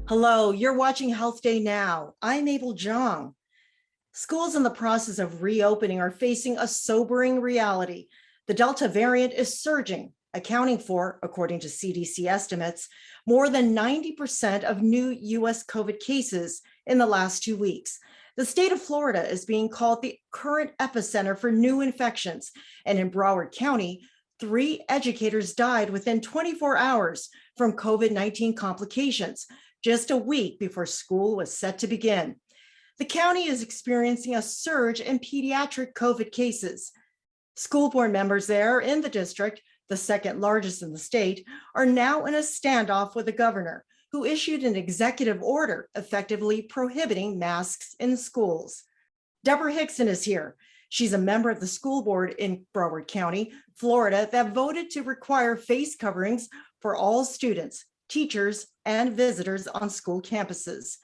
Hello, you're watching Health Day Now. I'm Abel Jong. Schools in the process of reopening are facing a sobering reality. The Delta variant is surging, accounting for, according to CDC estimates, more than 90% of new US COVID cases in the last 2 weeks. The state of Florida is being called the current epicenter for new infections, and in Broward County, 3 educators died within 24 hours from COVID-19 complications, just a week before school was set to begin. The county is experiencing a surge in pediatric COVID cases. School board members there in the district, the second largest in the state, are now in a standoff with the governor, who issued an executive order effectively prohibiting masks in schools. Debra Hixon is here. She's a member of the school board in Broward County, Florida, that voted to require face coverings for all students, teachers, and visitors on school campuses.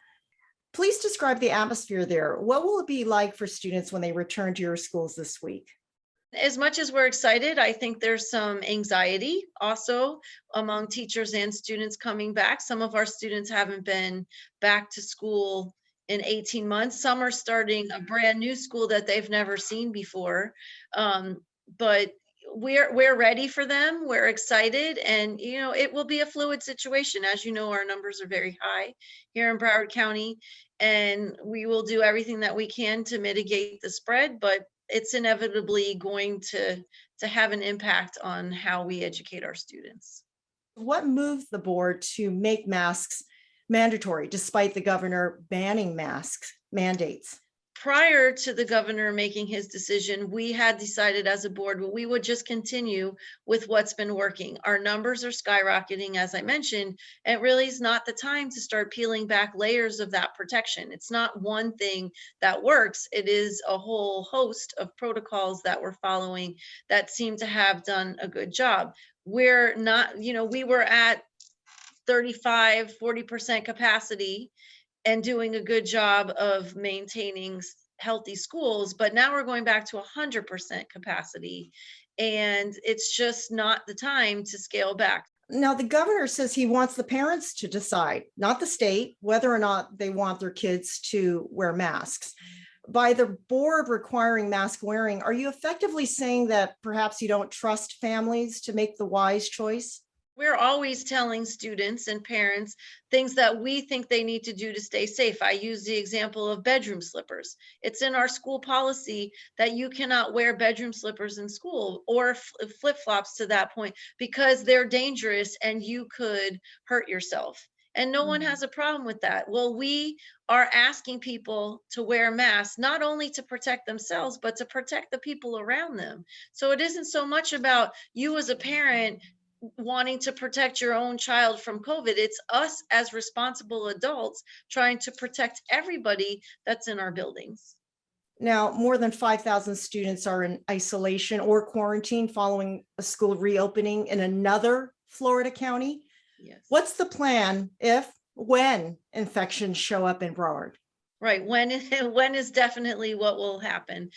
Please describe the atmosphere there. What will it be like for students when they return to your schools this week? As much as we're excited, I think there's some anxiety also among teachers and students coming back. Some of our students haven't been back to school in 18 months. Some are starting a brand new school that they've never seen before. But we're ready for them. We're excited, and it will be a fluid situation. As you know, our numbers are very high here in Broward County, and we will do everything that we can to mitigate the spread, but it's inevitably going to have an impact on how we educate our students. What moved the board to make masks mandatory despite the governor banning masks mandates? Prior to the governor making his decision, we had decided as a board we would just continue with what's been working. Our numbers are skyrocketing, as I mentioned, and it really is not the time to start peeling back layers of that protection. It's not one thing that works. It is a whole host of protocols that we're following that seem to have done a good job. We're not, we were at 35-40% capacity and doing a good job of maintaining healthy schools, but now we're going back to 100% capacity, and it's just not the time to scale back. Now, the governor says he wants the parents to decide, not the state, whether or not they want their kids to wear masks. By the board requiring mask wearing, are you effectively saying that perhaps you don't trust families to make the wise choice? We're always telling students and parents things that we think they need to do to stay safe. I use the example of bedroom slippers. It's in our school policy that you cannot wear bedroom slippers in school or flip-flops to that point because they're dangerous and you could hurt yourself. And no one has a problem with that. Well, we are asking people to wear masks, not only to protect themselves, but to protect the people around them. So it isn't so much about you as a parent wanting to protect your own child from COVID. It's us as responsible adults trying to protect everybody that's in our buildings. Now, more than 5,000 students are in isolation or quarantine following a school reopening in another Florida county. Yes. What's the plan when infections show up in Broward? Right. When is definitely what will happen.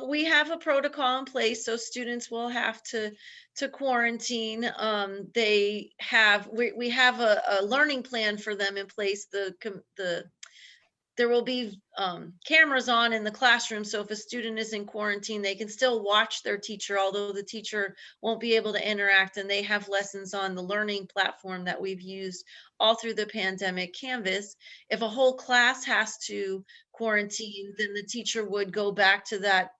We have a protocol in place, so students will have to quarantine. We have a learning plan for them in place. There will be cameras on in the classroom, so if a student is in quarantine, they can still watch their teacher, although the teacher won't be able to interact, and they have lessons on the learning platform that we've used all through the pandemic, Canvas. If a whole class has to quarantine, then the teacher would go back to that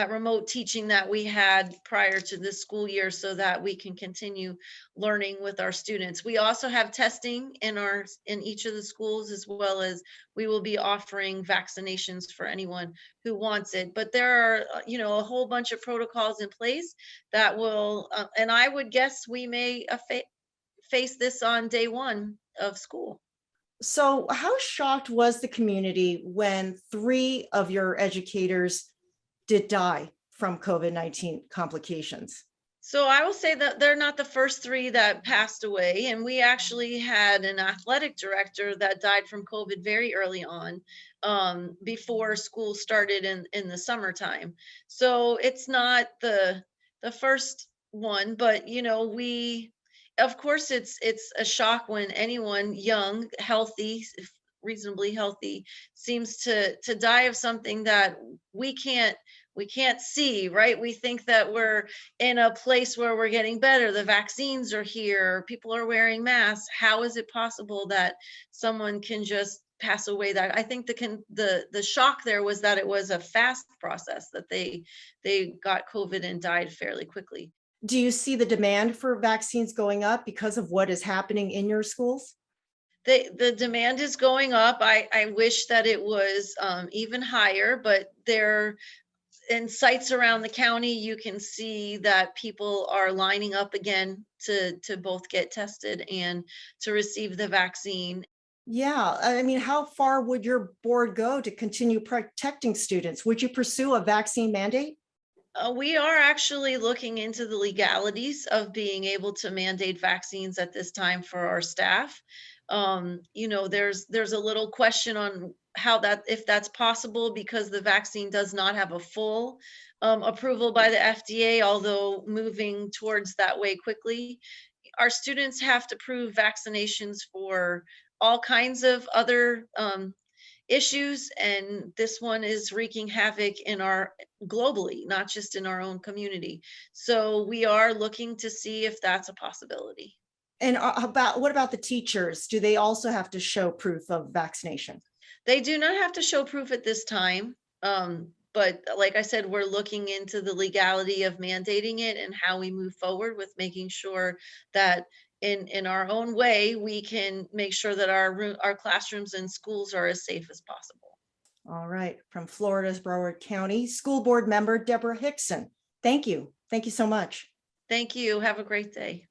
remote teaching that we had prior to this school year so that we can continue learning with our students. We also have testing in each of the schools, as well as we will be offering vaccinations for anyone who wants it. But there are, a whole bunch of protocols in place that will, and I would guess we may face this on day one of school. So how shocked was the community when 3 of your educators did die from COVID-19 complications? So I will say that they're not the first 3 that passed away. And we actually had an athletic director that died from COVID very early on, before school started in the summertime. So it's not the first one, but of course, it's a shock when anyone young, healthy, reasonably healthy, seems to die of something that we can't we can't see, right? We think that we're in a place where we're getting better. The vaccines are here, people are wearing masks. How is it possible that someone can just pass away? That I think the shock there was that it was a fast process, that they got COVID and died fairly quickly. Do you see the demand for vaccines going up because of what is happening in your schools? The demand is going up. I wish that it was even higher, but there in sites around the county, you can see that people are lining up again to both get tested and to receive the vaccine. Yeah, I mean, how far would your board go to continue protecting students? Would you pursue a vaccine mandate? We are actually looking into the legalities of being able to mandate vaccines at this time for our staff. There's a little question on how that if that's possible, because the vaccine does not have a full approval by the FDA, although moving towards that way quickly. Our students have to prove vaccinations for all kinds of other issues, and this one is wreaking havoc in our globally, not just in our own community. So we are looking to see if that's a possibility. And what about the teachers? Do they also have to show proof of vaccination? They do not have to show proof at this time. But like I said, we're looking into the legality of mandating it and how we move forward with making sure that in our own way, we can make sure that our classrooms and schools are as safe as possible. All right, from Florida's Broward County, School Board Member Debra Hixon. Thank you. Thank you so much. Thank you. Have a great day.